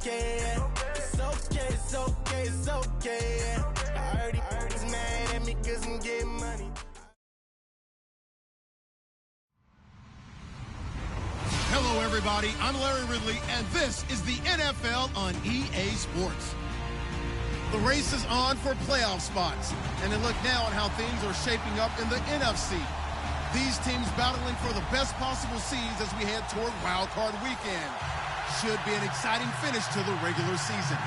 okay. It's okay, it's okay, it's okay. I heard he's mad at me 'cause I'm getting money. Hello, everybody. I'm Larry Ridley, and this is the NFL on EA Sports. The race is on for playoff spots, and a look now at how things are shaping up in the NFC. These teams battling for the best possible seeds as we head toward Wild Card Weekend. Should be an exciting finish to the regular season.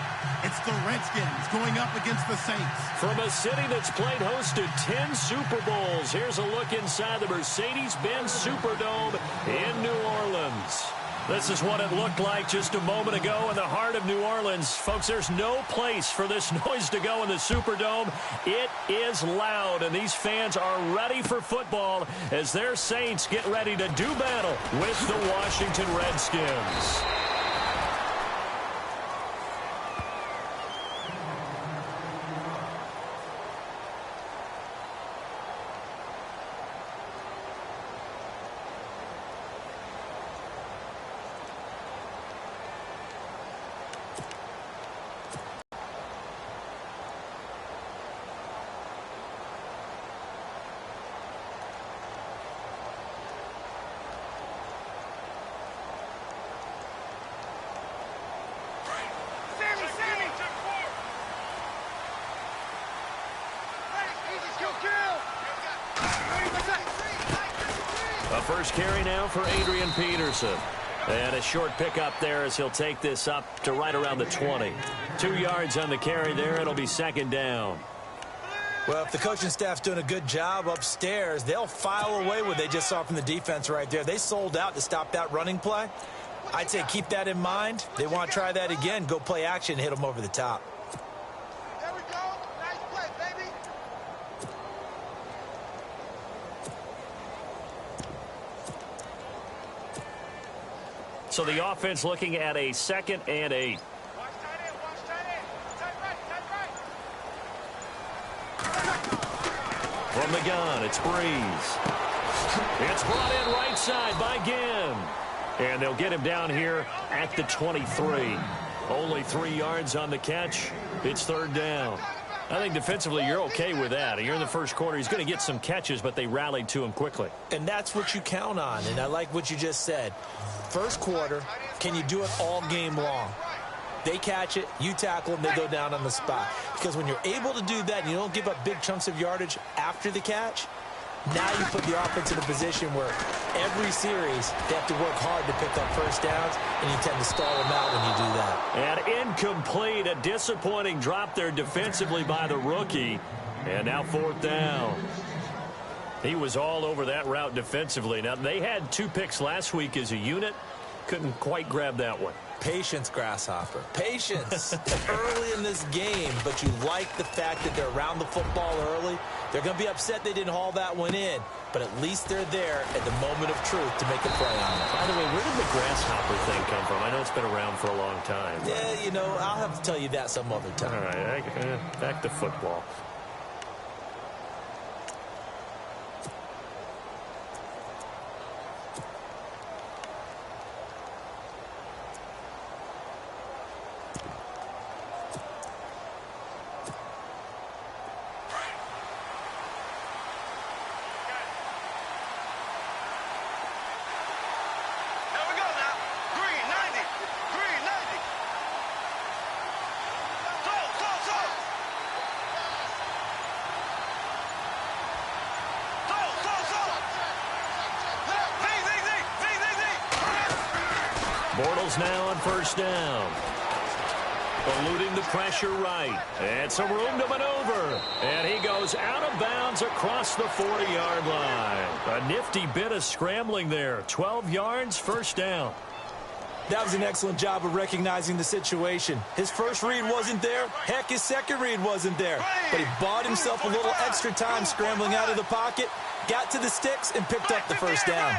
It's the Redskins going up against the Saints. From a city that's played host to 10 Super Bowls, here's a look inside the Mercedes-Benz Superdome in New Orleans. This is what it looked like just a moment ago in the heart of New Orleans. Folks, there's no place for this noise to go in the Superdome. It is loud, and these fans are ready for football as their Saints get ready to do battle with the Washington Redskins. A first carry now for Adrian Peterson. And a short pickup there as he'll take this up to right around the 20. 2 yards on the carry there. It'll be second down. Well, if the coaching staff's doing a good job upstairs, they'll file away what they just saw from the defense right there. They sold out to stop that running play. I'd say keep that in mind. They want to try that again. Go play action, hit them over the top. There we go. Nice play, baby. So the offense looking at a 2nd and 8. Watch tight end, watch tight end. Tight right, tight right. From the gun, it's Breeze. It's brought in right side by Ginn. And they'll get him down here at the 23. Only 3 yards on the catch. It's third down. I think defensively you're okay with that. You're in the first quarter. He's going to get some catches, but they rallied to him quickly. And that's what you count on, and I like what you just said. First quarter, can you do it all game long? They catch it, you tackle them, they go down on the spot. Because when you're able to do that and you don't give up big chunks of yardage after the catch, now you put the offense in a position where every series they have to work hard to pick up first downs, and you tend to stall them out when you do that. And incomplete, a disappointing drop there defensively by the rookie. And now fourth down. He was all over that route defensively. Now, they had 2 picks last week as a unit. Couldn't quite grab that one. Patience, Grasshopper. Patience early in this game, but you like the fact that they're around the football early. They're going to be upset they didn't haul that one in, but at least they're there at the moment of truth to make a play on it. By the way, where did the Grasshopper thing come from? I know it's been around for a long time. Yeah, you know, I'll have to tell you that some other time. All right, back to football. Bortles now on first down. Eluding the pressure right. And some room to maneuver. And he goes out of bounds across the 40-yard line. A nifty bit of scrambling there. 12 yards, first down. That was an excellent job of recognizing the situation. His first read wasn't there. Heck, his second read wasn't there. But he bought himself a little extra time scrambling out of the pocket, got to the sticks, and picked up the first down.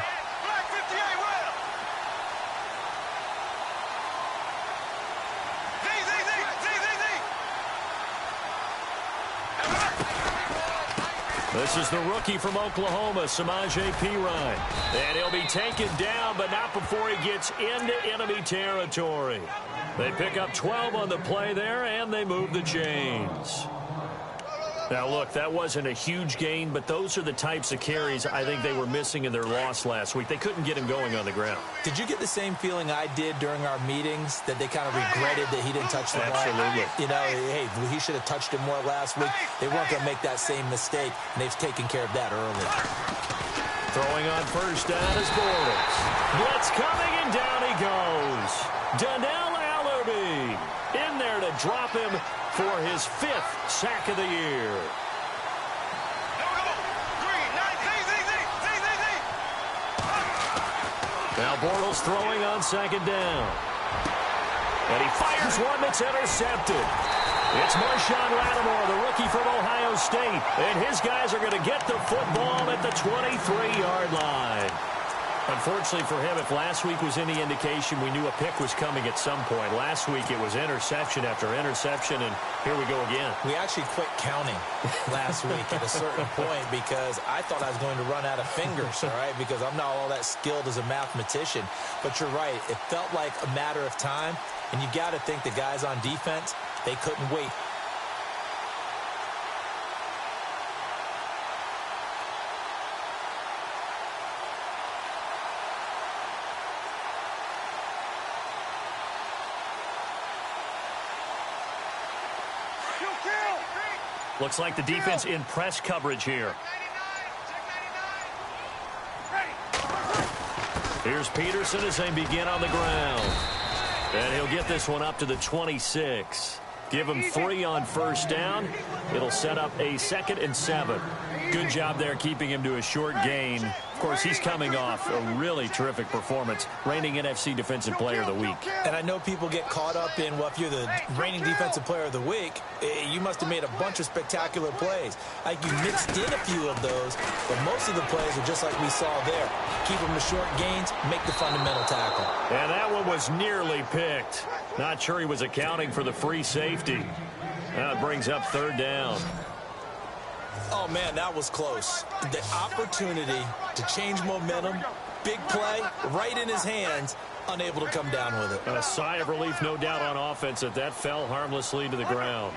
This is the rookie from Oklahoma, Samaje Perine. And he'll be taken down, but not before he gets into enemy territory. They pick up 12 on the play there, and they move the chains. Now, look, that wasn't a huge gain, but those are the types of carries I think they were missing in their loss last week. They couldn't get him going on the ground. Did you get the same feeling I did during our meetings, that they kind of regretted that he didn't touch the ball? Absolutely. You know, hey, he should have touched it more last week. They weren't going to make that same mistake, and they've taken care of that early. Throwing on first down is Bortles. Blitz coming, and down he goes. Donnell Allerby in there to drop him for his 5th sack of the year. Now Bortles throwing on second down. And he fires one that's intercepted. It's Marshawn Lattimore, the rookie from Ohio State. And his guys are going to get the football at the 23-yard line. Unfortunately for him, if last week was any indication, we knew a pick was coming at some point. Last week it was interception after interception, and here we go again. We actually quit counting last week at a certain point because I thought I was going to run out of fingers, all right, because I'm not all that skilled as a mathematician. But you're right. It felt like a matter of time, and you got to think the guys on defense, they couldn't wait. Looks like the defense in press coverage here. Here's Peterson as they begin on the ground. And he'll get this one up to the 26. Give him 3 on first down. It'll set up a 2nd and 7. Good job there keeping him to a short gain. Of course, he's coming off a really terrific performance, reigning NFC Defensive Player of the Week. And I know people get caught up in, well, if you're the reigning Defensive Player of the Week, you must have made a bunch of spectacular plays. Like you mixed in a few of those, but most of the plays are just like we saw there. Keep them to short gains, make the fundamental tackle. And that one was nearly picked. Not sure he was accounting for the free safety. Now it brings up 3rd down. Oh, man, that was close. The opportunity to change momentum, big play, right in his hands, unable to come down with it. A sigh of relief, no doubt, on offense that fell harmlessly to the ground.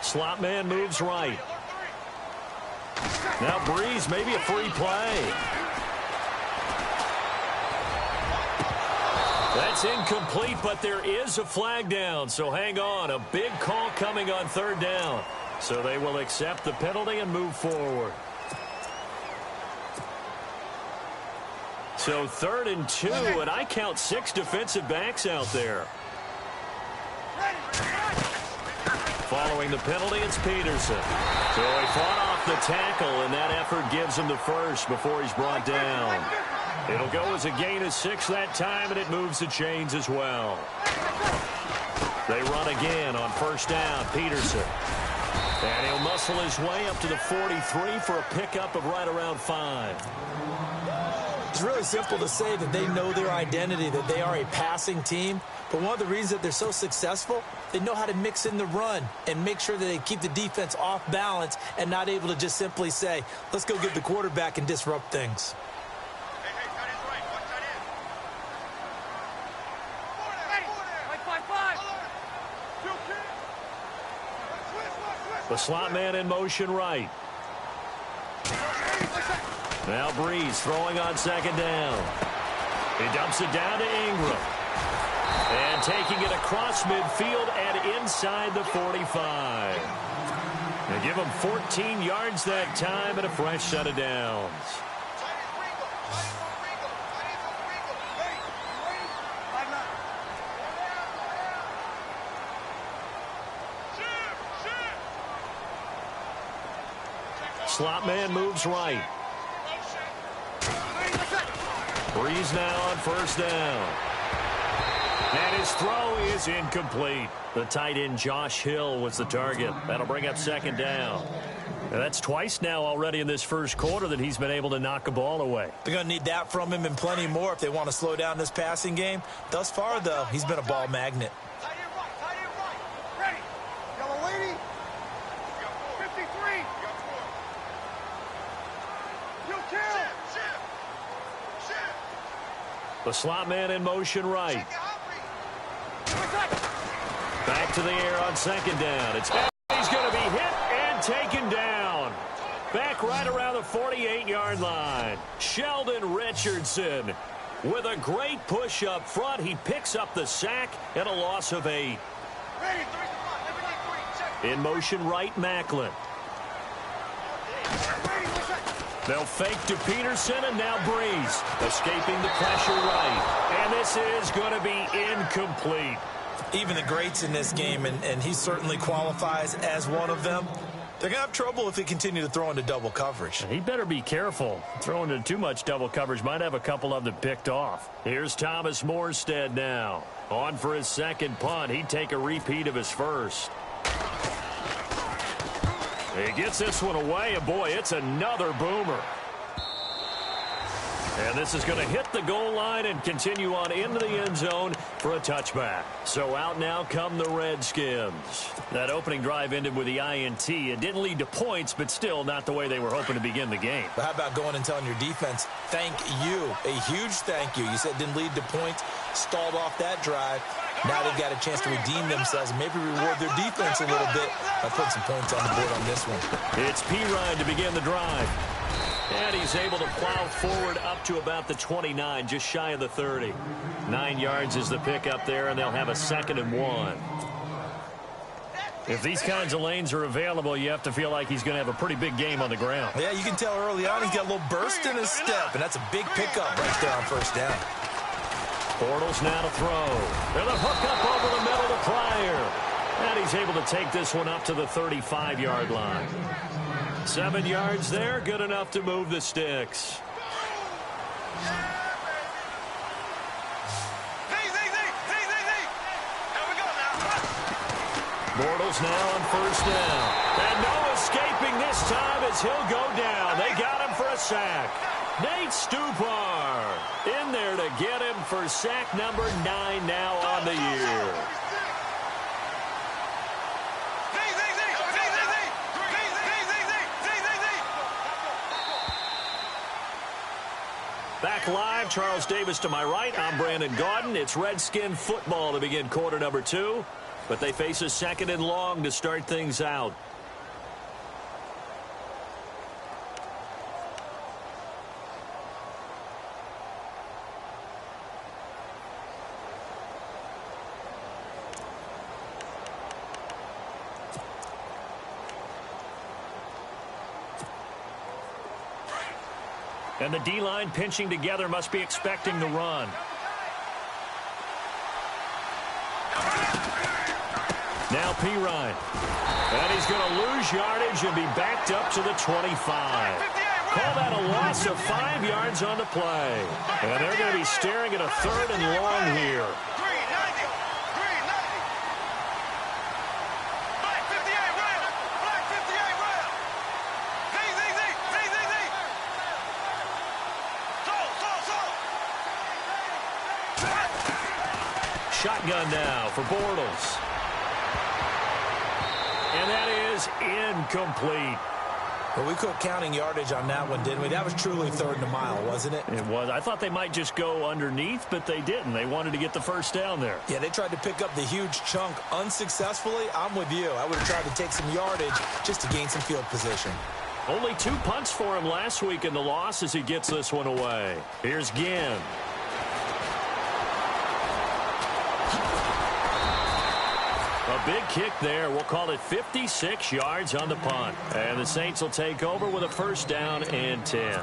Slot man moves right. Now Breeze, maybe a free play. That's incomplete, but there is a flag down, so hang on. A big call coming on 3rd down. So they will accept the penalty and move forward. So 3rd and 2, and I count 6 defensive backs out there. Following the penalty, it's Peterson. So he fought off the tackle, and that effort gives him the first before he's brought down. It'll go as a gain of 6 that time, and it moves the chains as well. They run again on first down, Peterson. And he'll muscle his way up to the 43 for a pickup of right around 5. It's really simple to say that they know their identity, that they are a passing team. But one of the reasons that they're so successful, they know how to mix in the run and make sure that they keep the defense off balance and not able to just simply say, let's go get the quarterback and disrupt things. The slot man in motion right. Now Breeze throwing on 2nd down. He dumps it down to Ingram. And taking it across midfield and inside the 45. They give him 14 yards that time and a fresh set of downs. Slot man moves right. Breeze now on first down. And his throw is incomplete. The tight end Josh Hill was the target. That'll bring up 2nd down. And that's twice now already in this first quarter that he's been able to knock a ball away. They're going to need that from him and plenty more if they want to slow down this passing game. Thus far, though, he's been a ball magnet. The slot man in motion right. Back to the air on second down. He's going to be hit and taken down. Back right around the 48-yard line. Sheldon Richardson with a great push up front. He picks up the sack and a loss of 8. In motion right, Macklin. They'll fake to Peterson, and now Breeze escaping the pressure right. And this is going to be incomplete. Even the greats in this game, and he certainly qualifies as one of them, they're going to have trouble if they continue to throw into double coverage. He better be careful. Throwing into too much double coverage might have a couple of them picked off. Here's Thomas Morstead now. On for his second punt. He'd take a repeat of his first. He gets this one away, and boy, it's another boomer. And this is going to hit the goal line and continue on into the end zone for a touchback. So out now come the Redskins. That opening drive ended with the INT. It didn't lead to points, but still not the way they were hoping to begin the game. But how about going and telling your defense, thank you, a huge thank you. You said it didn't lead to points, stalled off that drive. Now they've got a chance to redeem themselves and maybe reward their defense a little bit by putting some points on the board on this one. It's Pirine to begin the drive. And he's able to plow forward up to about the 29, just shy of the 30. 9 yards is the pickup there, and they'll have a 2nd and 1. If these kinds of lanes are available, you have to feel like he's going to have a pretty big game on the ground. Yeah, you can tell early on he's got a little burst in his step, and that's a big pickup right there on first down. Bortles now to throw. And the hook up over the middle to Pryor. And he's able to take this one up to the 35-yard line. 7 yards there, good enough to move the sticks. Bortles now on first down. And no escaping this time as he'll go down. They got him for a sack. Nate Stupar in there to get him for sack number 9 now on the year. Back live, Charles Davis to my right. I'm Brandon Gaudin. It's Redskin football to begin quarter number 2. But they face a 2nd and long to start things out. And the D-line pinching together must be expecting the run. Now Pirine. And he's going to lose yardage and be backed up to the 25. Call that a loss of 5 yards on the play. And they're going to be staring at a 3rd and long here. Shotgun now for Bortles. And that is incomplete. Well, we quit counting yardage on that one, didn't we? That was truly 3rd and a mile, wasn't it? It was. I thought they might just go underneath, but they didn't. They wanted to get the first down there. Yeah, they tried to pick up the huge chunk unsuccessfully. I'm with you. I would have tried to take some yardage just to gain some field position. Only 2 punts for him last week in the loss as he gets this one away. Here's Ginn. A big kick there. We'll call it 56 yards on the punt. And the Saints will take over with a 1st down and 10.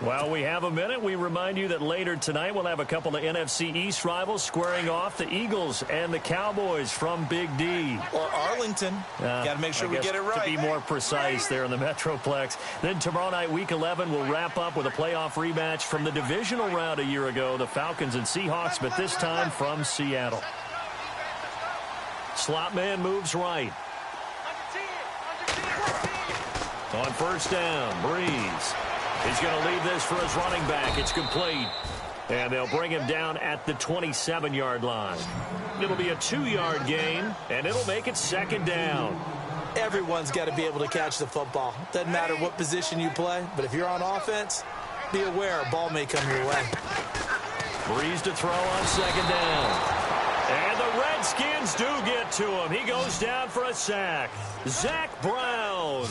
While we have a minute, we remind you that later tonight we'll have a couple of NFC East rivals squaring off, the Eagles and the Cowboys from Big D. Or Arlington. Got to make sure we get it right. To be more precise there in the Metroplex. Then tomorrow night, Week 11, we'll wrap up with a playoff rematch from the divisional round a year ago, the Falcons and Seahawks, but this time from Seattle. Slot man moves right. On first down, Breeze. He's going to leave this for his running back. It's complete. And they'll bring him down at the 27-yard line. It'll be a 2-yard gain, and it'll make it 2nd down. Everyone's got to be able to catch the football. Doesn't matter what position you play, but if you're on offense, be aware a ball may come your way. Breeze to throw on 2nd down. And the Redskins do get to him. He goes down for a sack. Zach Brown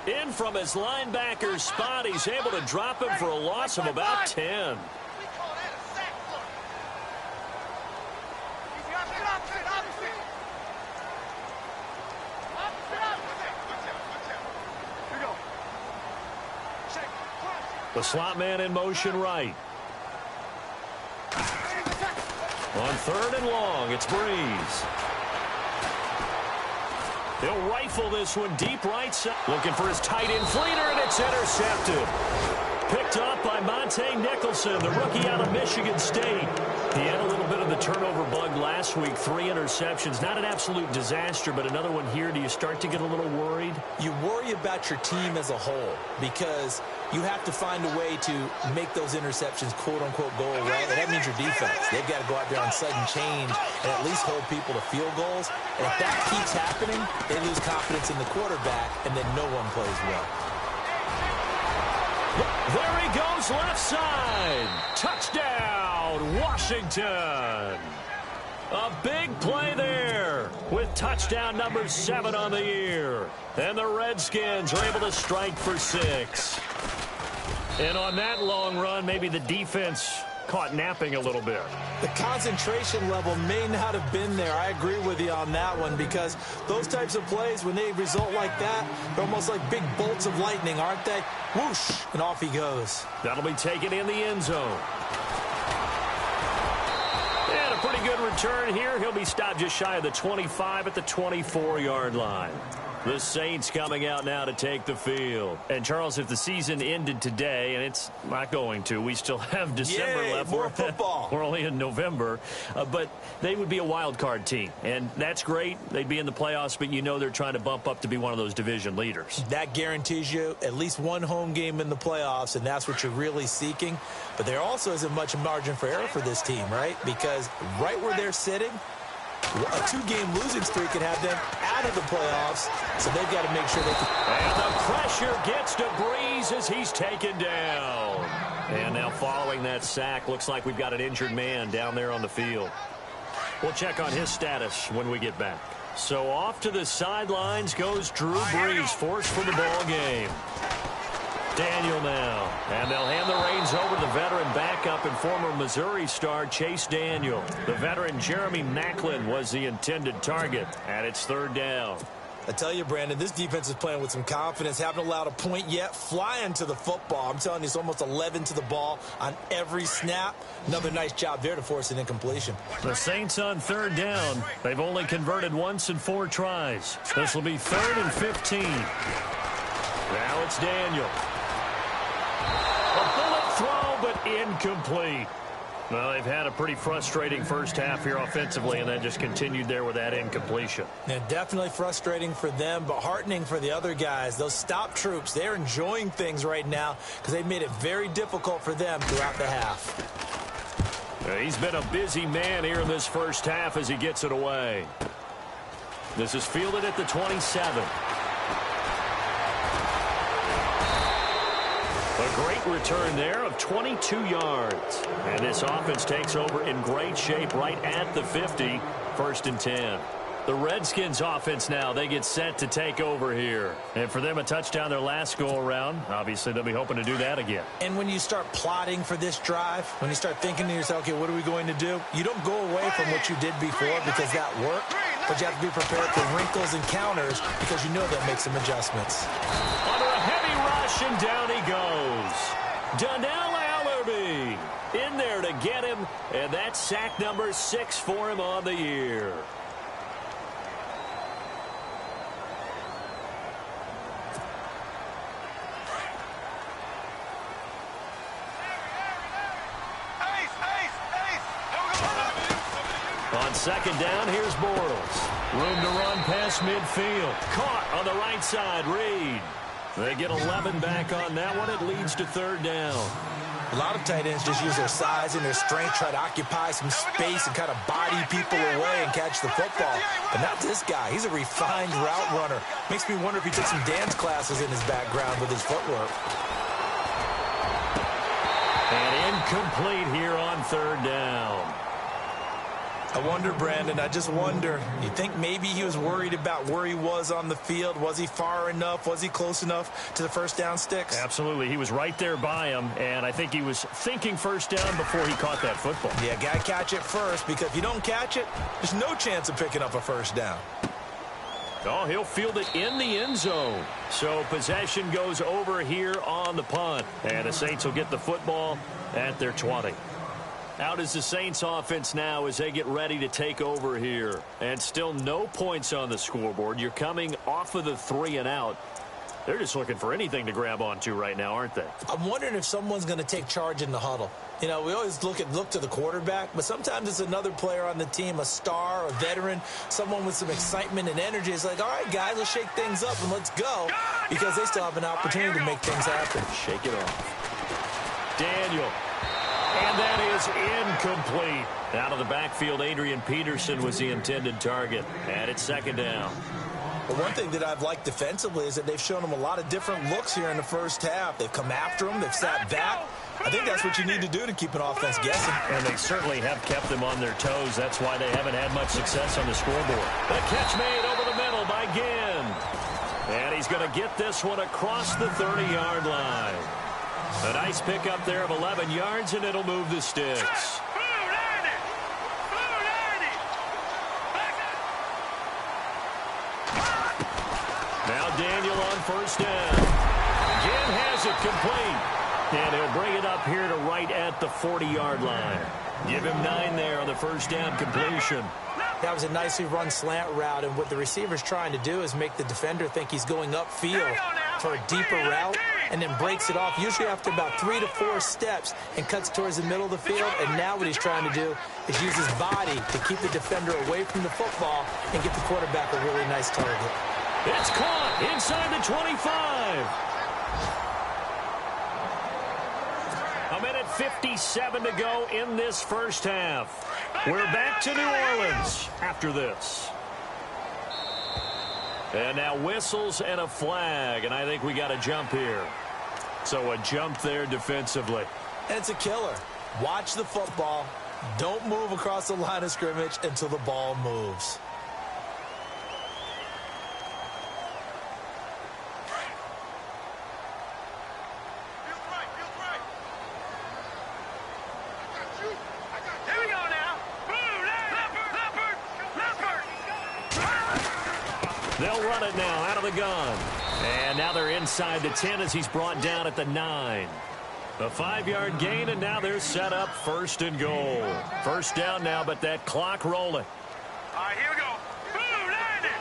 in from his linebacker spot. He's able to drop him for a loss of about 10. The slot man in motion right. On 3rd and long, it's Breeze. He'll rifle this one deep right side. Looking for his tight end Fleener, and it's intercepted. Picked up by Monte Nicholson, the rookie out of Michigan State. He had a little bit of the turnover bug last week. 3 interceptions. Not an absolute disaster, but another one here. Do you start to get a little worried? You worry about your team as a whole because you have to find a way to make those interceptions, quote-unquote, go away. And that means your defense. They've got to go out there on sudden change and at least hold people to field goals. And if that keeps happening, they lose confidence in the quarterback, and then no one plays well. There he goes, left side. Touchdown, Washington. A big play there with touchdown number 7 on the year. And the Redskins are able to strike for 6. And on that long run, maybe the defense caught napping a little bit. The concentration level may not have been there. I agree with you on that one because those types of plays, when they result like that, they're almost like big bolts of lightning, aren't they? Whoosh, and off he goes. That'll be taken in the end zone. And a pretty good return here. He'll be stopped just shy of the 25 at the 24-yard line. The Saints coming out now to take the field. And, Charles, if the season ended today, and it's not going to, we still have December left. More football. We're only in November. But they would be a wild card team. And that's great. They'd be in the playoffs, but you know they're trying to bump up to be one of those division leaders. That guarantees you at least one home game in the playoffs, and that's what you're really seeking. But there also isn't much margin for error for this team, right? Because right where they're sitting, a 2-game losing streak can have them out of the playoffs, so they've got to make sure they can. And the pressure gets to Breeze as he's taken down. And now following that sack, looks like we've got an injured man down there on the field. We'll check on his status when we get back. So off to the sidelines goes Drew Brees, forced from the ball game. Daniel now. And they'll hand the reins over to the veteran backup and former Missouri star Chase Daniel. The veteran Jeremy Maclin was the intended target, and it's 3rd down. I tell you, Brandon, this defense is playing with some confidence. Haven't allowed a point yet. Flying to the football. I'm telling you, it's almost 11 to the ball on every snap. Another nice job there to force an incompletion. The Saints on 3rd down. They've only converted once in 4 tries. This will be 3rd and 15. Now it's Daniel. A bullet throw, but incomplete. Well, they've had a pretty frustrating first half here offensively, and then just continued there with that incompletion. Yeah, definitely frustrating for them, but heartening for the other guys. Those stop troops, they're enjoying things right now because they've made it very difficult for them throughout the half. He's been a busy man here in this first half as he gets it away. This is fielded at the 27. A great return there of 22 yards. And this offense takes over in great shape right at the 50. 1st and 10. The Redskins offense now, they get set to take over here. And for them, a touchdown their last go-around. Obviously, they'll be hoping to do that again. And when you start plotting for this drive, when you start thinking to yourself, okay, what are we going to do? You don't go away from what you did before because that worked. But you have to be prepared for wrinkles and counters because you know they'll make some adjustments. Under a heavy rush, and down he goes. Donnell Allerby in there to get him, and that's sack number 6 for him on the year. On 2nd down, here's Bortles. Room to run past midfield. Caught on the right side, Reed. They get 11 back on that one. It leads to 3rd down. A lot of tight ends just use their size and their strength, try to occupy some space and kind of body people away and catch the football. But not this guy. He's a refined route runner. Makes me wonder if he took some dance classes in his background with his footwork. And incomplete here on 3rd down. I wonder, Brandon, I just wonder, you think maybe he was worried about where he was on the field? Was he far enough? Was he close enough to the first down sticks? Absolutely. He was right there by him, and I think he was thinking first down before he caught that football. Yeah, got to catch it first, because if you don't catch it, there's no chance of picking up a first down. Oh, he'll field it in the end zone. So possession goes over here on the punt, and the Saints will get the football at their 20. Out is the Saints offense now as they get ready to take over here. And still no points on the scoreboard. You're coming off of the 3 and out. They're just looking for anything to grab onto right now, aren't they? I'm wondering if someone's going to take charge in the huddle. You know, we always look to the quarterback, but sometimes it's another player on the team, a star, a veteran, someone with some excitement and energy. It's like, all right, guys, let's shake things up and let's go, because they still have an opportunity to make things happen. Shake it off. Daniel. And that is incomplete. Out of the backfield, Adrian Peterson was the intended target. And it's second down. Well, one thing that I've liked defensively is that they've shown him a lot of different looks here in the first half. They've come after him. They've sat back. I think that's what you need to do to keep an offense guessing. And they certainly have kept them on their toes. That's why they haven't had much success on the scoreboard. The catch made over the middle by Ginn. And he's going to get this one across the 30-yard line. A nice pickup there of 11 yards, and it'll move the sticks. Now Daniel on first down. Ginn has it complete. And he'll bring it up here to right at the 40-yard line. Give him 9 there on the first down completion. That was a nicely run slant route, and what the receiver's trying to do is make the defender think he's going upfield for a deeper route, and then breaks it off, usually after about 3 to 4 steps, and cuts towards the middle of the field. And now what he's trying to do is use his body to keep the defender away from the football and get the quarterback a really nice target. It's caught inside the 25. A minute 57 to go in this first half. We're back to New Orleans after this. And now whistles and a flag, and I think we got a jump here. So a jump there defensively. And it's a killer. Watch the football. Don't move across the line of scrimmage until the ball moves. They'll run it now out of the gun. And now they're inside the 10 as he's brought down at the 9. A 5-yard gain, and now they're set up first and goal. First down now, but that clock rolling. All right, here we go. Boom, landed.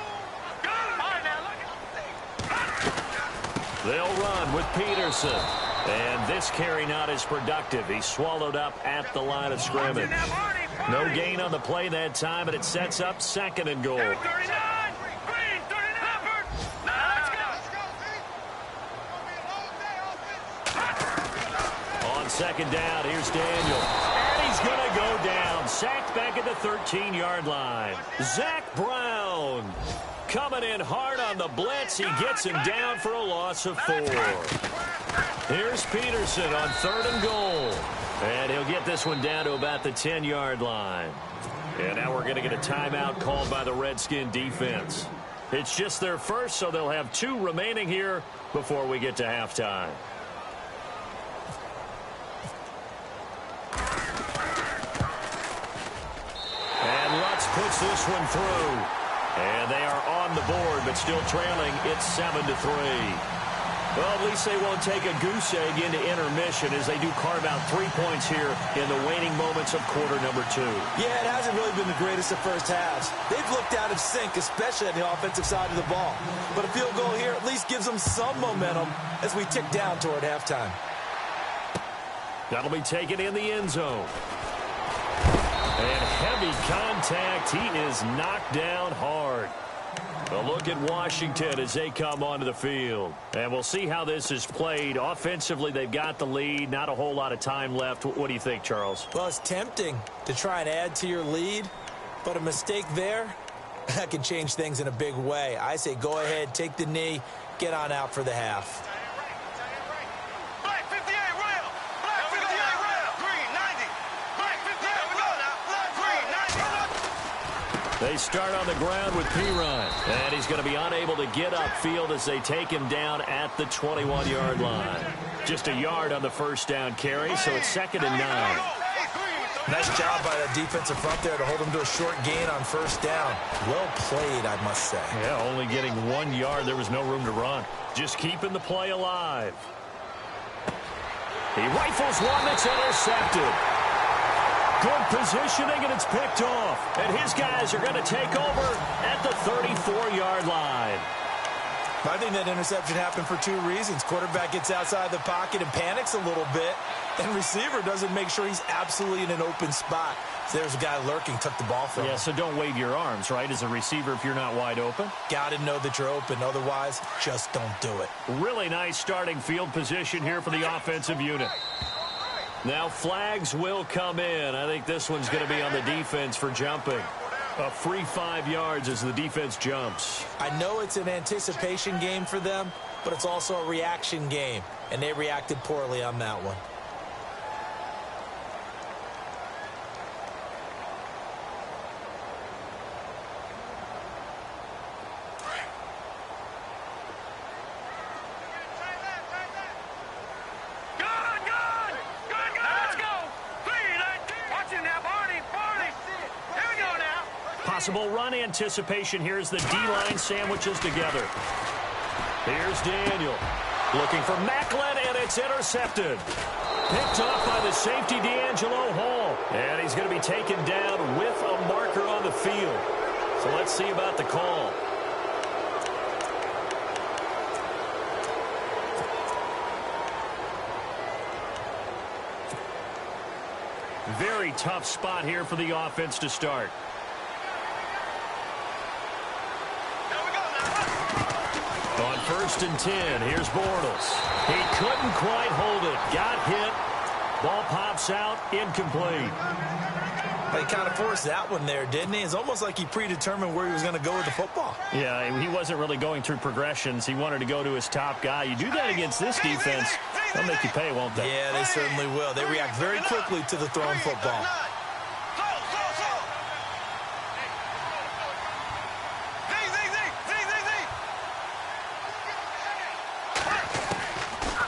Go. All right, now, look. They'll run with Peterson. And this carry not as productive. He's swallowed up at the line of scrimmage. No gain on the play that time, and it sets up second and goal. 39. Second down, here's Daniel. And he's going to go down. Sacked back at the 13-yard line. Zach Brown coming in hard on the blitz. He gets him down for a loss of 4. Here's Peterson on third and goal. And he'll get this one down to about the 10-yard line. And now we're going to get a timeout called by the Redskin defense. It's just their first, so they'll have 2 remaining here before we get to halftime. Puts this one through. And they are on the board, but still trailing. It's 7-3. Well, at least they won't take a goose egg into intermission as they do carve out 3 points here in the waning moments of quarter number 2. Yeah, it hasn't really been the greatest of first halves. They've looked out of sync, especially on the offensive side of the ball. But a field goal here at least gives them some momentum as we tick down toward halftime. That'll be taken in the end zone. And heavy contact. He is knocked down hard. A look at Washington as they come onto the field. And we'll see how this is played. Offensively, they've got the lead. Not a whole lot of time left. What do you think, Charles? Well, it's tempting to try and add to your lead. But a mistake there, that can change things in a big way. I say go ahead, take the knee, get on out for the half. They start on the ground with Pirine. And he's going to be unable to get upfield as they take him down at the 21-yard line. Just a yard on the first down carry, so it's 2nd and 9. Nice job by the defensive front there to hold him to a short gain on first down. Well played, I must say. Yeah, only getting 1 yard. There was no room to run. Just keeping the play alive. He rifles one that's intercepted. Good positioning, and it's picked off. And his guys are going to take over at the 34-yard line. I think that interception happened for 2 reasons. Quarterback gets outside the pocket and panics a little bit, and receiver doesn't make sure he's absolutely in an open spot. So there's a guy lurking, took the ball from him. Yeah, so don't wave your arms, right, as a receiver if you're not wide open. Got to know that you're open. Otherwise, just don't do it. Really nice starting field position here for the offensive unit. Now flags will come in. I think this one's going to be on the defense for jumping. A free 5 yards as the defense jumps. I know it's an anticipation game for them, but it's also a reaction game, and they reacted poorly on that one. Possible run anticipation here as the D-line sandwiches together. Here's Daniel. Looking for Macklin, and it's intercepted. Picked off by the safety, D'Angelo Hall. And he's going to be taken down with a marker on the field. So let's see about the call. Very tough spot here for the offense to start. On 1st and 10, here's Bortles. He couldn't quite hold it. Got hit. Ball pops out, incomplete. He kind of forced that one there, didn't he? It's almost like he predetermined where he was going to go with the football. Yeah, he wasn't really going through progressions. He wanted to go to his top guy. You do that against this defense, they'll make you pay, won't they? Yeah, they certainly will. They react very quickly to the thrown football.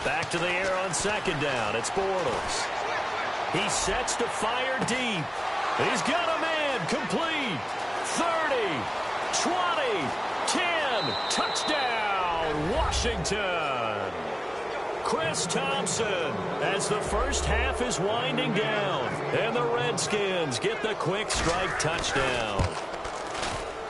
Back to the air on 2nd down. It's Bortles. He sets to fire deep. He's got a man. Complete. 30, 20, 10. Touchdown, Washington. Chris Thompson as the first half is winding down. And the Redskins get the quick strike touchdown.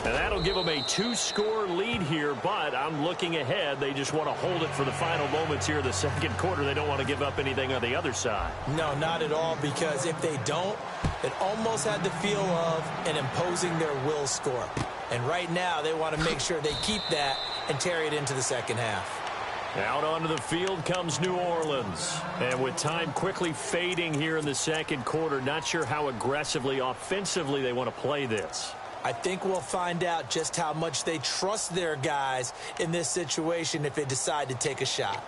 And that'll give them a 2-score lead here, but I'm looking ahead. They just want to hold it for the final moments here of the 2nd quarter. They don't want to give up anything on the other side. No, not at all, because if they don't, it almost had the feel of an imposing their will score. And right now, they want to make sure they keep that and carry it into the 2nd half. Out onto the field comes New Orleans. And with time quickly fading here in the 2nd quarter, not sure how aggressively, offensively they want to play this. I think we'll find out just how much they trust their guys in this situation if they decide to take a shot.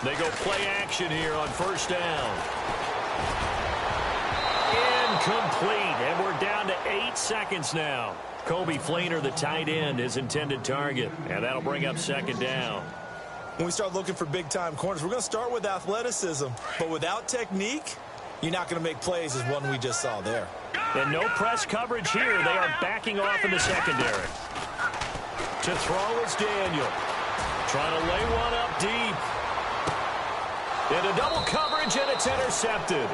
They go play action here on 1st down. Incomplete, and we're down to 8 seconds now. Kobe Fleener, the tight end, his intended target, and that'll bring up 2nd down. When we start looking for big-time corners, we're going to start with athleticism, but without technique, you're not going to make plays as one we just saw there. And no press coverage here. They are backing off in the secondary. To throw is Daniel. Trying to lay one up deep. Into double coverage, and it's intercepted.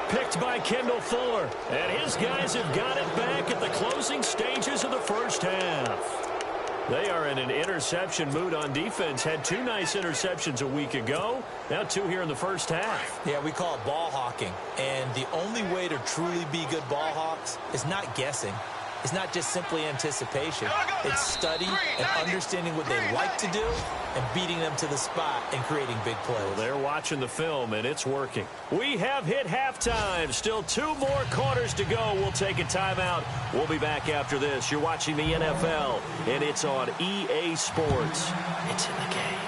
Picked by Kendall Fuller. And his guys have got it back at the closing stages of the 1st half. They are in an interception mood on defense. Had 2 nice interceptions a week ago. Now 2 here in the 1st half. Yeah, we call it ball hawking. And the only way to truly be good ball hawks is not guessing. is not just simply anticipation. It's study and understanding what they like to do and beating them to the spot and creating big plays. Well, they're watching the film, and it's working. We have hit halftime. Still 2 more quarters to go. We'll take a timeout. We'll be back after this. You're watching the NFL, and it's on EA Sports. It's in the game.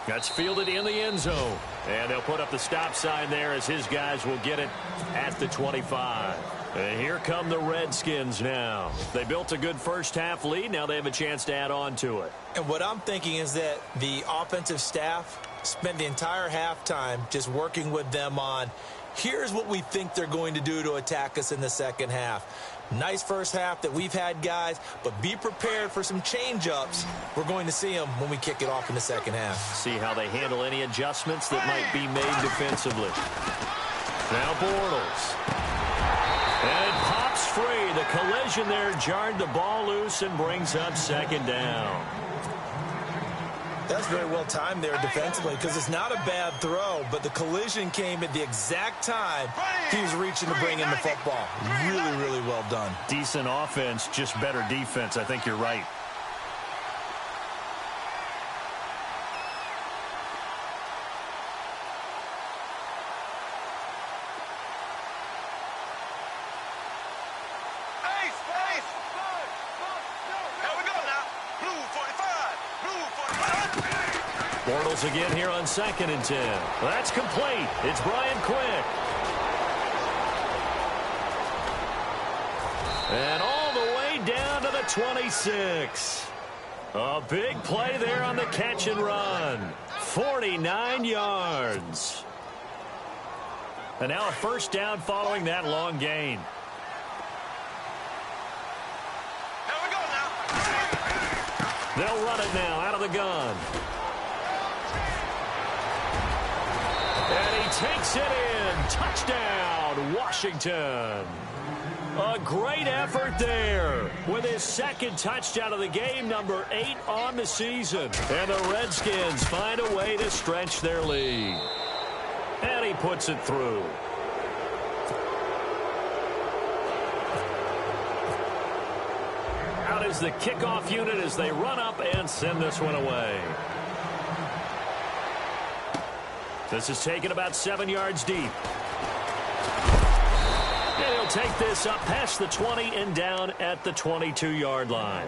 That's fielded in the end zone. And they'll put up the stop sign there as his guys will get it at the 25. And here come the Redskins now. They built a good first-half lead. Now they have a chance to add on to it. And what I'm thinking is that the offensive staff spent the entire halftime just working with them on, here's what we think they're going to do to attack us in the second half. Nice first half that we've had, guys, but be prepared for some change-ups. We're going to see them when we kick it off in the second half. See how they handle any adjustments that might be made defensively. Now Bortles. And it pops free. The collision there jarred the ball loose and brings up second down. That's very well timed there defensively because it's not a bad throw, but the collision came at the exact time he was reaching to bring in the football. Really, really well done. Decent offense, just better defense. I think you're right. Bortles again here on 2nd and 10. That's complete. It's Brian Quick. And all the way down to the 26. A big play there on the catch and run. 49 yards. And now a first down following that long gain. They'll run it now out of the gun. And he takes it in. Touchdown, Washington. A great effort there with his second touchdown of the game, number 8 on the season. And the Redskins find a way to stretch their lead. And he puts it through. Out is the kickoff unit as they run up and send this one away. This is taken about 7 yards deep. And he'll take this up past the 20 and down at the 22-yard line.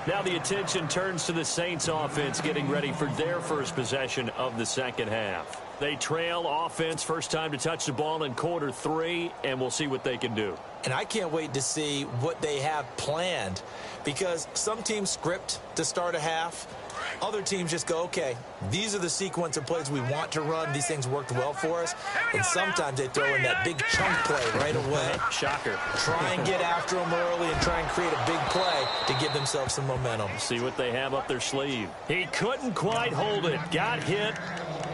Now the attention turns to the Saints offense getting ready for their first possession of the second half. They trail offense first time to touch the ball in quarter 3, and we'll see what they can do. And I can't wait to see what they have planned because some teams script to start a half. Other teams just go, okay, these are the sequence of plays we want to run. These things worked well for us. And sometimes they throw in that big chunk play right away. Shocker. Try and get after them early and try and create a big play to give themselves some momentum. See what they have up their sleeve. He couldn't quite hold it. Got hit.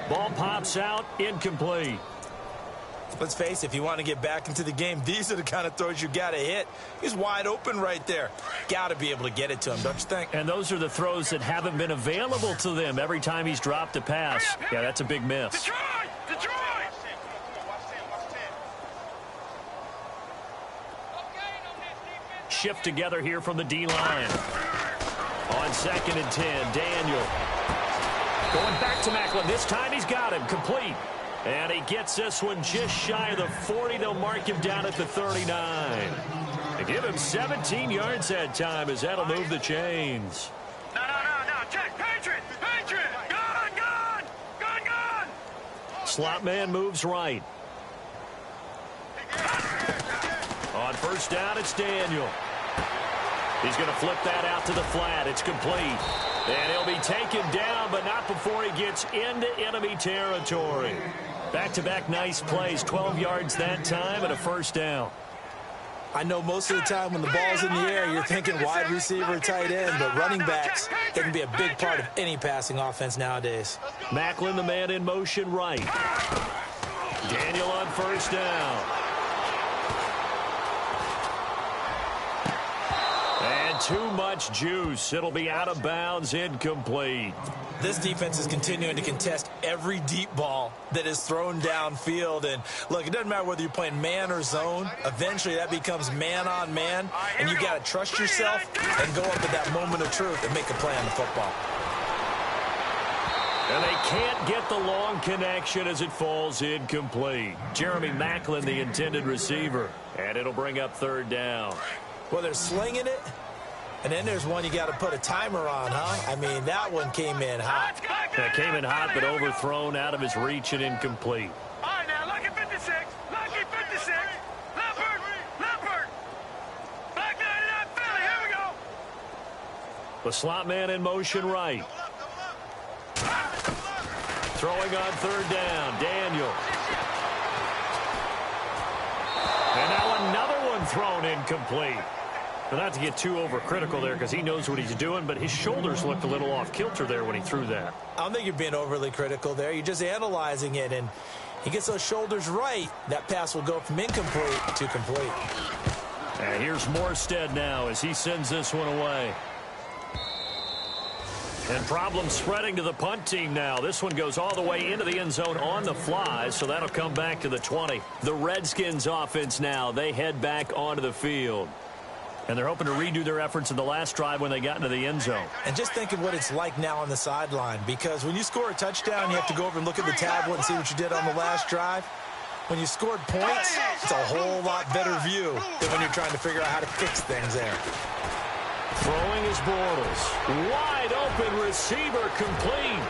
Ball pops out. Incomplete. Let's face it, if you want to get back into the game, these are the kind of throws you got to hit. He's wide open right there. Got to be able to get it to him, don't you think? And those are the throws that haven't been available to them every time he's dropped a pass. Yeah, that's a big miss. Detroit! Shift together here from the D-line. On 2nd and 10, Daniel. Going back to Macklin. This time he's got him. Complete. And he gets this one just shy of the 40. They'll mark him down at the 39. They give him 17 yards that time as that'll move the chains. No. Check. Patriot. Gun. Slot man moves right. On first down, it's Daniel. He's going to flip that out to the flat. It's complete. And he'll be taken down, but not before he gets into enemy territory. Back-to-back nice plays, 12 yards that time and a first down. I know most of the time when the ball's in the air, you're thinking wide receiver, tight end, but running backs, they can be a big part of any passing offense nowadays. Macklin, the man in motion right. Daniel on first down. And And too much juice. It'll be out of bounds, incomplete. This defense is continuing to contest every deep ball that is thrown downfield. And, look, it doesn't matter whether you're playing man or zone. Eventually, that becomes man-on-man. And you got to trust yourself and go up at that moment of truth and make a play on the football. And they can't get the long connection as it falls incomplete. Jeremy Maclin, the intended receiver. And it'll bring up third down. Well, they're slinging it. And then there's one you got to put a timer on, huh? I mean, that one came in hot. That came in hot, but overthrown, out of his reach and incomplete. All right, now, lucky 56. Lucky 56. Leopard. Black 99 Philly. Here we go. The slot man in motion right. Throwing on third down, Daniel. And now another one thrown incomplete. But not to get too overcritical there because he knows what he's doing, but his shoulders looked a little off kilter there when he threw that. I don't think you're being overly critical there. You're just analyzing it, and he gets those shoulders right. That pass will go from incomplete to complete. And here's Morstead now as he sends this one away. And problems spreading to the punt team now. This one goes all the way into the end zone on the fly, so that'll come back to the 20. The Redskins offense now, they head back onto the field. And they're hoping to redo their efforts in the last drive when they got into the end zone. And just think of what it's like now on the sideline, because when you score a touchdown, you have to go over and look at the tablet and see what you did on the last drive. When you scored points, it's a whole lot better view than when you're trying to figure out how to fix things there. Throwing is Bortles. Wide open receiver complete.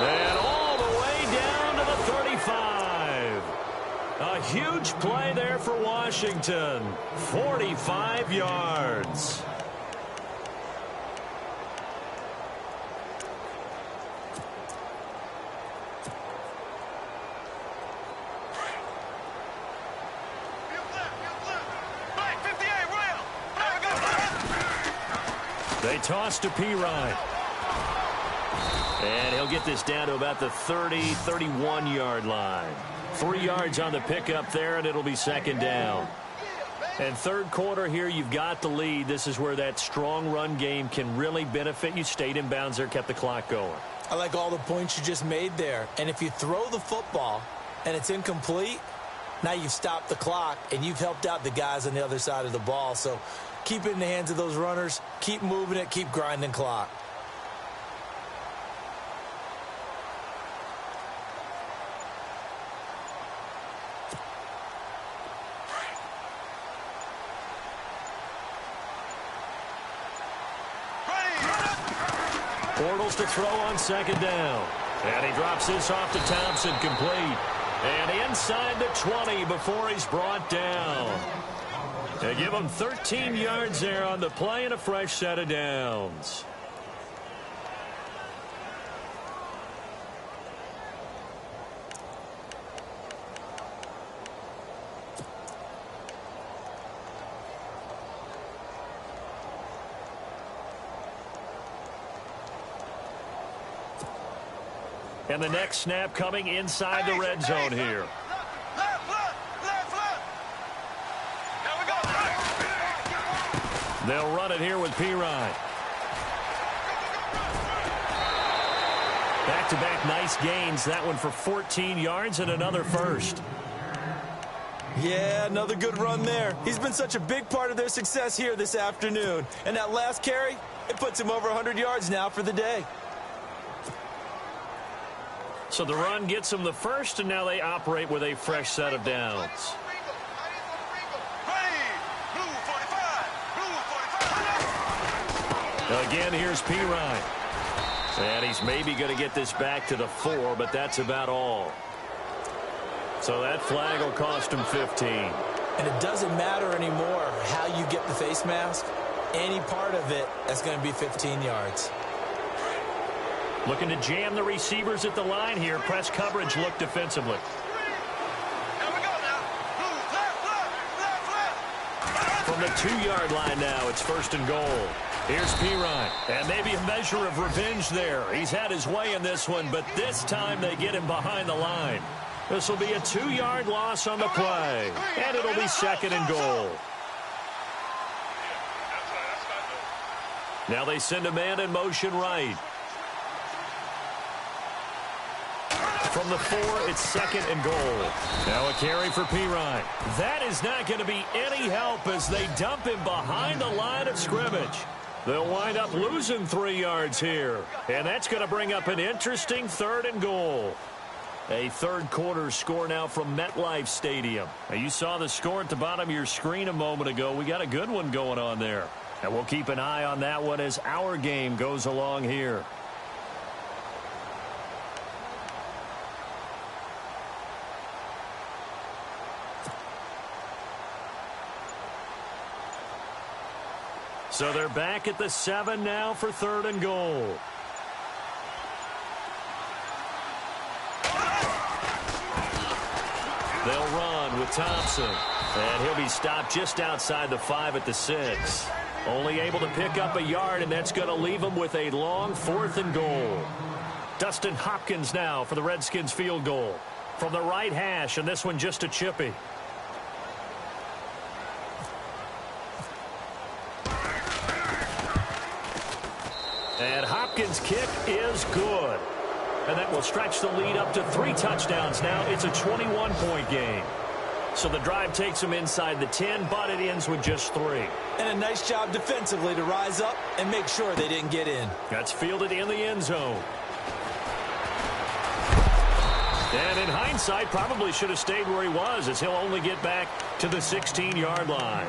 And all the way down to the 35. A huge play there for Washington. 45 yards. They toss to Pirine. And he'll get this down to about the 30, 31-yard line. 3 yards on the pickup there, and it'll be second down. And third quarter here, you've got the lead. This is where that strong run game can really benefit you. Stayed in bounds there, kept the clock going. I like all the points you just made there. And if you throw the football and it's incomplete, now you've stopped the clock and you've helped out the guys on the other side of the ball. So keep it in the hands of those runners. Keep moving it. Keep grinding clock. Bortles to throw on second down. And he drops this off to Thompson, complete. And inside the 20 before he's brought down. They give him 13 yards there on the play and a fresh set of downs. And the next snap coming inside the red zone here. They'll run it here with Pirine. Back-to-back nice gains. That one for 14 yards and another first. Yeah, another good run there. He's been such a big part of their success here this afternoon. And that last carry, it puts him over 100 yards now for the day. So the run gets them the first, and now they operate with a fresh set of downs. Again, here's Pirine. And he's maybe going to get this back to the 4, but that's about all. So that flag will cost him 15. And it doesn't matter anymore how you get the face mask. Any part of it, that's going to be 15 yards. Looking to jam the receivers at the line here. Press coverage look defensively. From the 2-yard line now, it's first and goal. Here's Pirine. And maybe a measure of revenge there. He's had his way in this one, but this time they get him behind the line. This will be a 2-yard loss on the play. And it'll be second and goal. Now they send a man in motion right. From the 4, it's 2nd and goal. Now a carry for Pirine. That is not going to be any help as they dump him behind the line of scrimmage. They'll wind up losing 3 yards here. And that's going to bring up an interesting 3rd and goal. A third-quarter score now from MetLife Stadium. Now, you saw the score at the bottom of your screen a moment ago. We got a good one going on there. And we'll keep an eye on that one as our game goes along here. So they're back at the 7 now for 3rd and goal. They'll run with Thompson. And he'll be stopped just outside the 5 at the 6. Only able to pick up a yard, and that's going to leave him with a long 4th and goal. Dustin Hopkins now for the Redskins field goal. From the right hash, and this one just a chippy. And Hopkins' kick is good. And that will stretch the lead up to 3 touchdowns now. It's a 21-point game. So the drive takes them inside the 10, but it ends with just 3. And a nice job defensively to rise up and make sure they didn't get in. That's fielded in the end zone. And in hindsight, probably should have stayed where he was, as he'll only get back to the 16-yard line.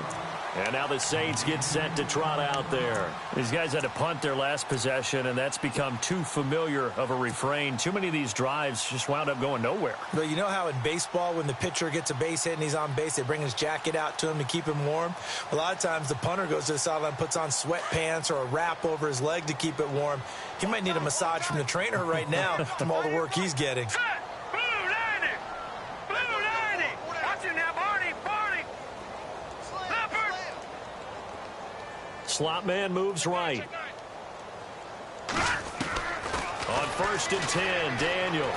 And now the Saints get set to trot out there. These guys had to punt their last possession, and that's become too familiar of a refrain. Too many of these drives just wound up going nowhere. But you know how in baseball, when the pitcher gets a base hit and he's on base, they bring his jacket out to him to keep him warm? A lot of times the punter goes to the sideline, puts on sweatpants or a wrap over his leg to keep it warm. He might need a massage from the trainer right now from all the work he's getting. Slot man moves right. On 1st and 10, Daniel.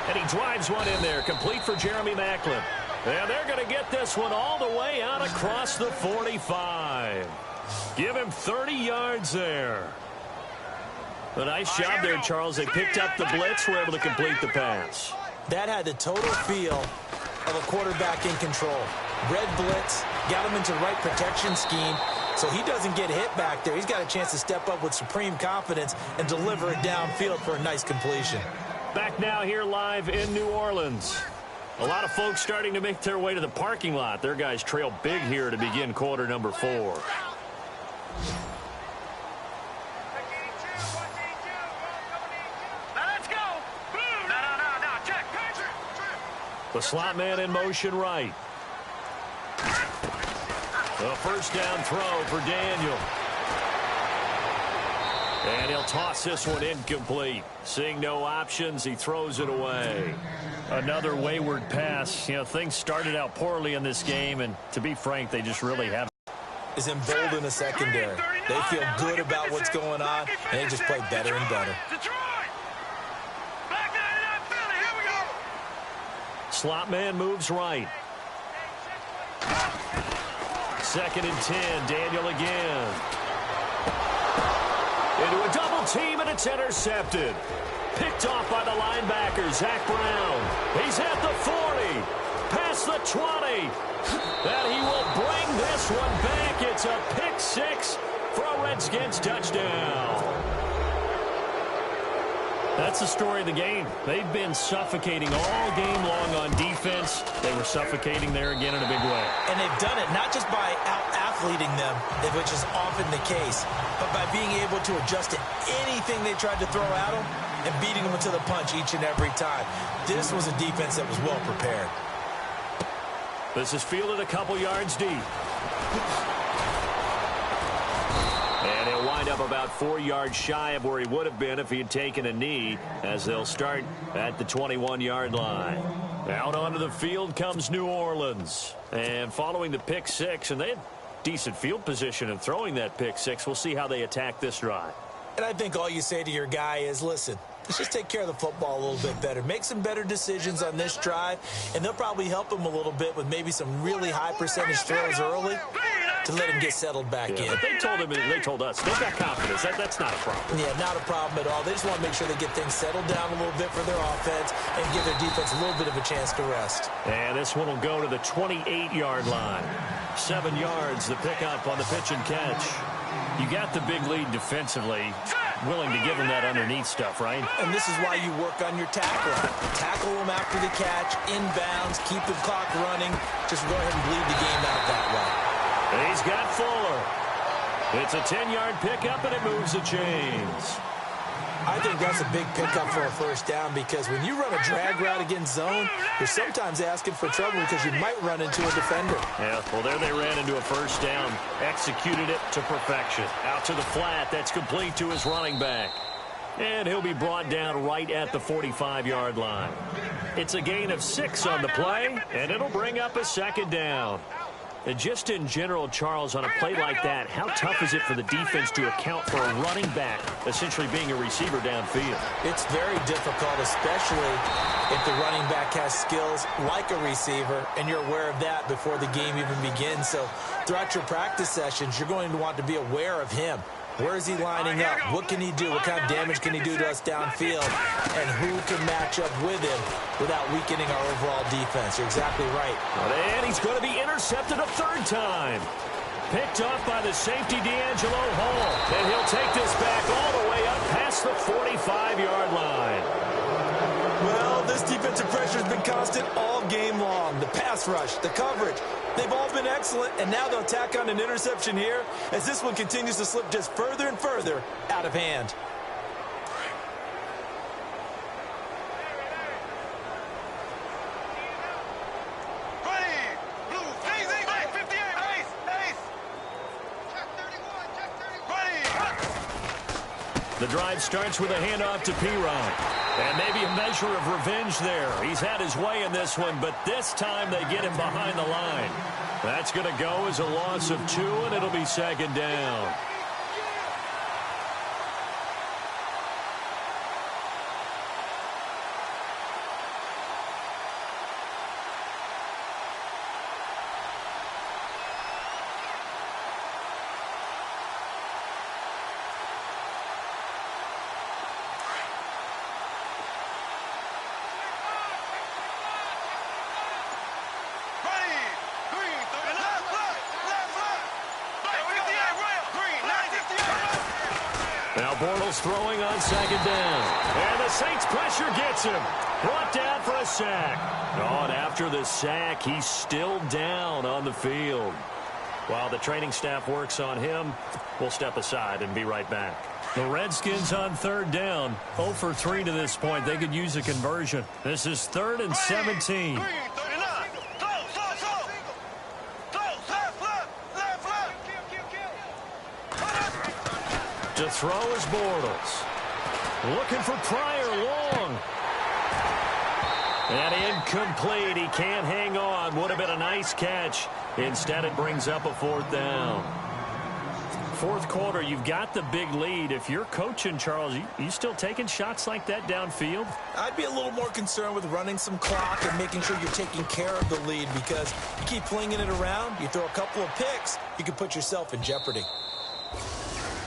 And he drives one in there, complete for Jeremy Maclin. And they're going to get this one all the way out across the 45. Give him 30 yards there. A nice job there, Charles. They picked up the blitz, were able to complete the pass. That had the total feel of a quarterback in control. Red blitz, got him into the right protection scheme, so he doesn't get hit back there. He's got a chance to step up with supreme confidence and deliver it downfield for a nice completion. Back now here live in New Orleans. A lot of folks starting to make their way to the parking lot. Their guys trail big here to begin quarter number 4. The slot man in motion right. A first down throw for Daniel. And he'll toss this one incomplete. Seeing no options, he throws it away. Another wayward pass. You know, things started out poorly in this game, and to be frank, they just really haven't. Is emboldened the secondary. They feel good about what's going on, and they just play better and better. Slot man moves right. 2nd and 10, Daniel again. Into a double team, and it's intercepted. Picked off by the linebacker, Zach Brown. He's at the 40, past the 20. And he will bring this one back. It's a pick 6 for a Redskins touchdown. That's the story of the game. They've been suffocating all game long on defense. They were suffocating there again in a big way. And they've done it not just by out-athleting them, which is often the case, but by being able to adjust to anything they tried to throw at them and beating them to the punch each and every time. This was a defense that was well prepared. This is fielded a couple yards deep. And he'll wind up about 4 yards shy of where he would have been if he had taken a knee, as they'll start at the 21-yard line. Out onto the field comes New Orleans. And following the pick 6, and they had decent field position in throwing that pick 6. We'll see how they attack this drive. And I think all you say to your guy is, listen, let's just take care of the football a little bit better. Make some better decisions on this drive, and they'll probably help him a little bit with maybe some really high percentage throws early to let him get settled back in. But they told us they've got confidence. That's not a problem. Yeah, not a problem at all. They just want to make sure they get things settled down a little bit for their offense and give their defense a little bit of a chance to rest. And this one will go to the 28-yard line. 7 yards, the pickup on the pitch and catch. You got the big lead defensively, willing to give them that underneath stuff, right? And this is why you work on your tackling. Tackle them after the catch, inbounds, keep the clock running. Just go ahead and bleed the game out that way. He's got Fuller. It's a 10-yard pickup, and it moves the chains. I think that's a big pickup for a first down because when you run a drag route against zone, you're sometimes asking for trouble because you might run into a defender. Yeah, well, there they ran into a first down. Executed it to perfection. Out to the flat. That's complete to his running back. And he'll be brought down right at the 45-yard line. It's a gain of 6 on the play, and it'll bring up a second down. And just in general, Charles, on a play like that, how tough is it for the defense to account for a running back essentially being a receiver downfield? It's very difficult, especially if the running back has skills like a receiver, and you're aware of that before the game even begins. So throughout your practice sessions, you're going to want to be aware of him. Where is he lining up? What can he do? What kind of damage can he do to us downfield? And who can match up with him without weakening our overall defense? You're exactly right. And he's going to be intercepted a third time. Picked off by the safety, D'Angelo Hall. And he'll take this back all the way up past the 45-yard line. Well, this defensive pressure has been constant all game long. The pass rush, the coverage, they've all been excellent, and now they'll tack on an interception here as this one continues to slip just further and further out of hand. The drive starts with a handoff to P-Rod. And maybe a measure of revenge there. He's had his way in this one, but this time they get him behind the line. That's going to go as a loss of 2, and it'll be second down. Now Bortles throwing on second down. And the Saints pressure gets him. Brought down for a sack. Oh, and after the sack, he's still down on the field. While the training staff works on him, we'll step aside and be right back. The Redskins on third down. 0 for 3 to this point. They could use a conversion. This is 3rd and 17. To throw is Bortles. Looking for Pryor long. And incomplete. He can't hang on. Would have been a nice catch. Instead, it brings up a 4th down. 4th quarter, you've got the big lead. If you're coaching, Charles, you still taking shots like that downfield? I'd be a little more concerned with running some clock and making sure you're taking care of the lead because you keep flinging it around, you throw a couple of picks, you can put yourself in jeopardy.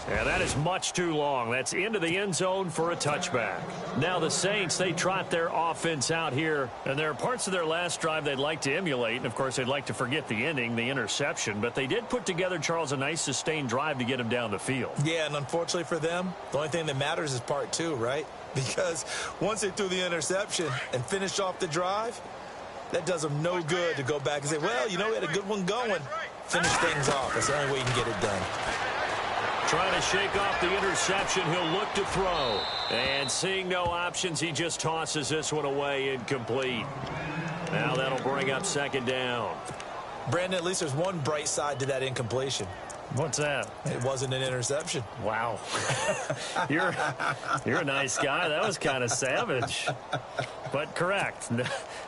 Yeah, that is much too long. That's into the end zone for a touchback. Now the Saints, they trot their offense out here, and there are parts of their last drive they'd like to emulate, and of course they'd like to forget the ending, the interception, but they did put together, Charles, a nice sustained drive to get him down the field. Yeah, and unfortunately for them, the only thing that matters is part 2, right? Because once they threw the interception and finished off the drive, that does them no good to go back and say, well, you know, we had a good one going. Finish things off. That's the only way you can get it done. Trying to shake off the interception, he'll look to throw. And seeing no options, he just tosses this one away incomplete. Now that'll bring up second down. Brandon, at least there's one bright side to that incompletion. What's that? It wasn't an interception. Wow. You're a nice guy. That was kind of savage. But correct.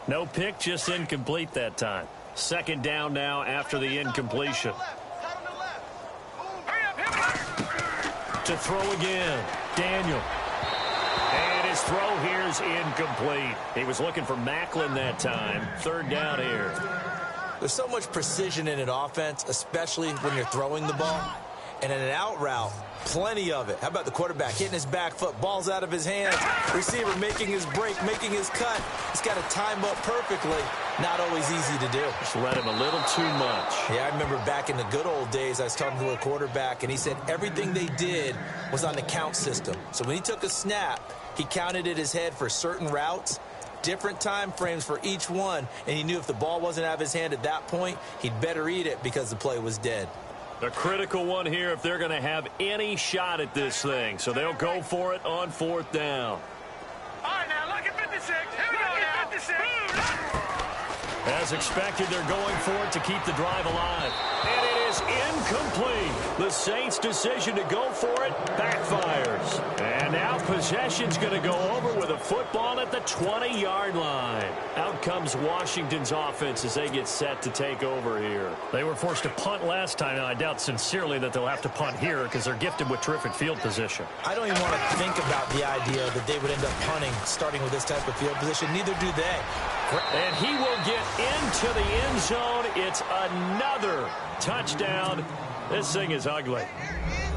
No pick, just incomplete that time. Second down now after the incompletion. To throw again, Daniel. And his throw here is incomplete. He was looking for Macklin that time. Third down here. There's so much precision in an offense, especially when you're throwing the ball. And in an out route, plenty of it. How about the quarterback hitting his back foot, ball's out of his hands, receiver making his break, making his cut. He's got to time up perfectly. Not always easy to do. Just let him a little too much. Yeah, I remember back in the good old days, I was talking to a quarterback, and he said everything they did was on the count system. So when he took a snap, he counted in his head for certain routes, different time frames for each one, and he knew if the ball wasn't out of his hand at that point, he'd better eat it because the play was dead. A critical one here if they're going to have any shot at this thing. So they'll go for it on 4th down. All right, now, look at 56. Here we go now. 56. As expected, they're going for it to keep the drive alive. And it is incomplete. The Saints' decision to go for it backfires. And now possession's going to go over with a football at the 20-yard line. Out comes Washington's offense as they get set to take over here. They were forced to punt last time, and I doubt sincerely that they'll have to punt here because they're gifted with terrific field position. I don't even want to think about the idea that they would end up punting starting with this type of field position. Neither do they. And he will get into the end zone. It's another touchdown. This thing is ugly.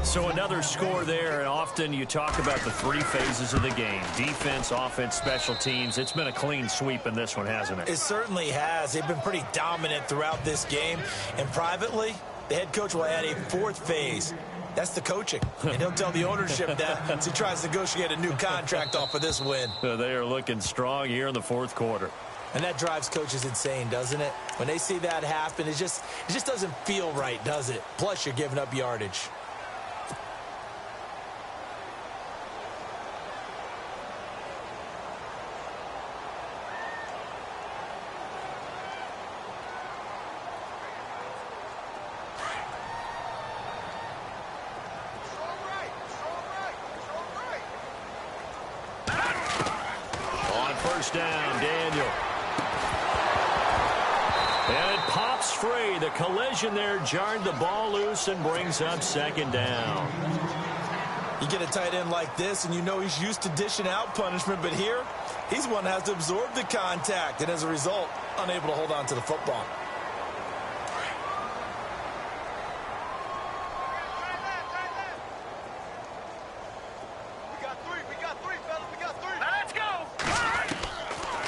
So another score there, and often you talk about the 3 phases of the game. Defense, offense, special teams. It's been a clean sweep in this one, hasn't it? It certainly has. They've been pretty dominant throughout this game. And privately, the head coach will add a 4th phase. That's the coaching. And he'll tell the ownership that as he tries to negotiate a new contract off of this win. They are looking strong here in the 4th quarter. And that drives coaches insane, doesn't it? When they see that happen, it just doesn't feel right, does it? Plus, you're giving up yardage. On 1st down, Daniel. And it pops free. The collision there jarred the ball loose and brings up 2nd down. You get a tight end like this, and you know he's used to dishing out punishment, but here, he's one that has to absorb the contact, and as a result, unable to hold on to the football. Now let's go.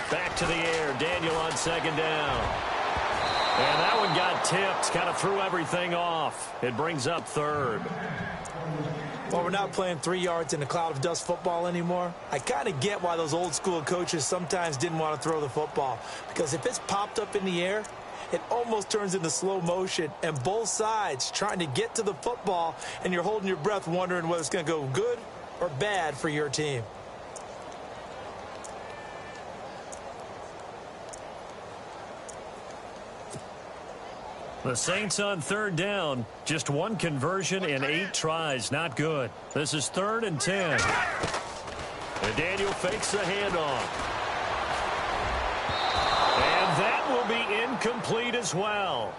Back to the air. Daniel on 2nd down. And that one got tipped. Kind of threw everything off. It brings up 3rd. Well, we're not playing 3 yards in a cloud of dust football anymore. I kind of get why those old school coaches sometimes didn't want to throw the football. Because if it's popped up in the air, it almost turns into slow motion. And both sides trying to get to the football, and you're holding your breath wondering whether it's going to go good or bad for your team. The Saints on 3rd down. Just 1 conversion in 8 tries. Not good. This is 3rd and 10. And Daniel fakes the handoff. And that will be incomplete as well.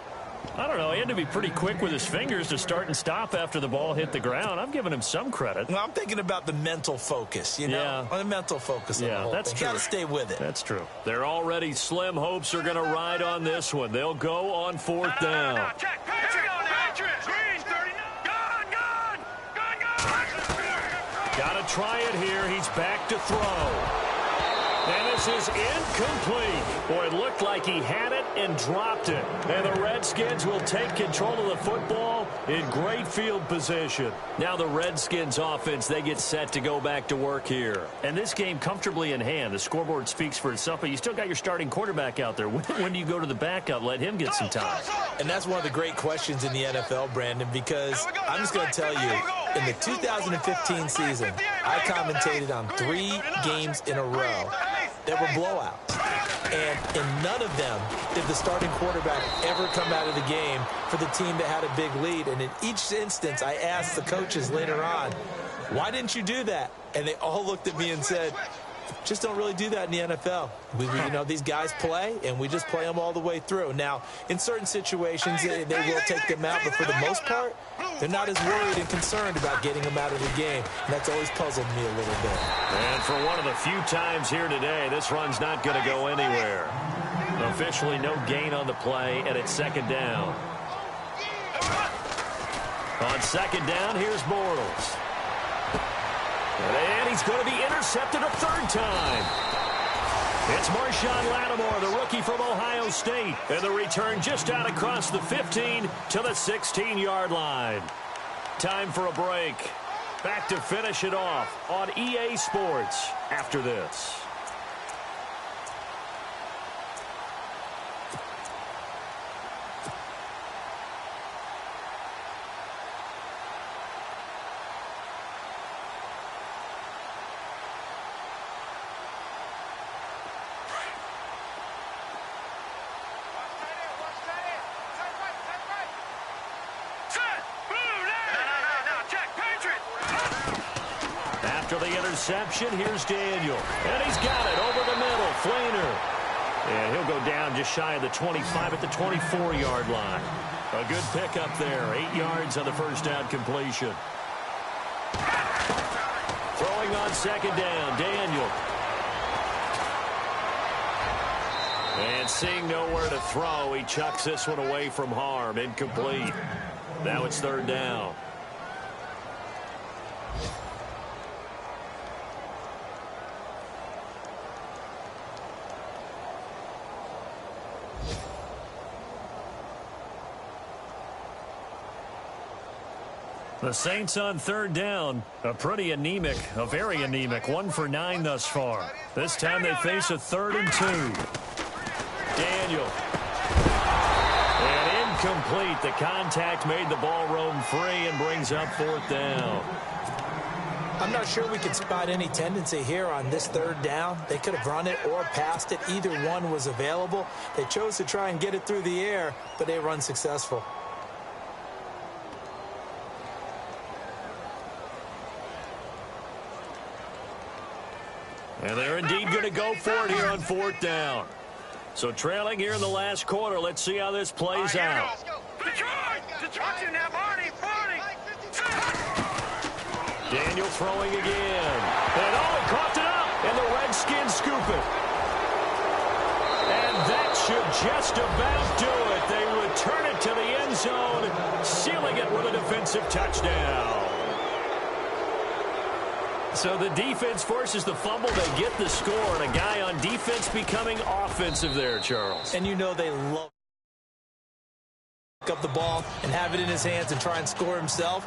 I don't know. He had to be pretty quick with his fingers to start and stop after the ball hit the ground. I'm giving him some credit. Well, I'm thinking about the mental focus, you know? Yeah. The mental focus. Yeah, that's true. Got to stay with it. That's true. They're already slim hopes are going to ride on this one. They'll go on 4th down. Now, check. Here we go now. Green, 39. Gone. Got to try it here. He's back to throw. And this is incomplete. Boy, it looked like he had it and dropped it. And the Redskins will take control of the football in great field position. Now the Redskins offense, they get set to go back to work here. And this game comfortably in hand. The scoreboard speaks for itself, but you still got your starting quarterback out there. When do you go to the backup? Let him get some time. And that's one of the great questions in the NFL, Brandon, because I'm just going to tell you, in the 2015 season, I commentated on 3 games in a row that were blowouts. And in none of them did the starting quarterback ever come out of the game for the team that had a big lead. And in each instance, I asked the coaches later on, why didn't you do that? And they all looked at me and said, just don't really do that in the NFL. You know, these guys play, and we just play them all the way through. Now, in certain situations, they will take them out, but for the most part, they're not as worried and concerned about getting them out of the game. And that's always puzzled me a little bit. And for one of the few times here today, this run's not going to go anywhere. Officially no gain on the play, and it's second down. On second down, here's Bortles. And he's going to be intercepted a third time. It's Marshawn Lattimore, the rookie from Ohio State. And the return just out across the 15 to the 16-yard line. Time for a break. Back to finish it off on EA Sports after this. After the interception, here's Daniel. And he's got it over the middle. Flainer. And he'll go down just shy of the 25 at the 24-yard line. A good pickup there. 8 yards on the first down completion. Throwing on second down, Daniel. And seeing nowhere to throw, he chucks this one away from harm. Incomplete. Now it's third down. The Saints on third down, a very anemic, 1 for 9 thus far. This time they face a 3rd and 2. Daniel. And incomplete. The contact made the ball roam free and brings up fourth down. I'm not sure we can spot any tendency here on this third down. They could have run it or passed it. Either one was available. They chose to try and get it through the air, but they were unsuccessful. And they're indeed going to go for it here on fourth down. So trailing here in the last quarter. Let's see how this plays out. Detroit's in now, Barney. Daniel throwing again. And he caught it up. And the Redskins scoop it. And that should just about do it. They return it to the end zone, sealing it with a defensive touchdown. So the defense forces the fumble. They get the score, and a guy on defense becoming offensive there, Charles. And you know they love pick up the ball and have it in his hands and try and score himself.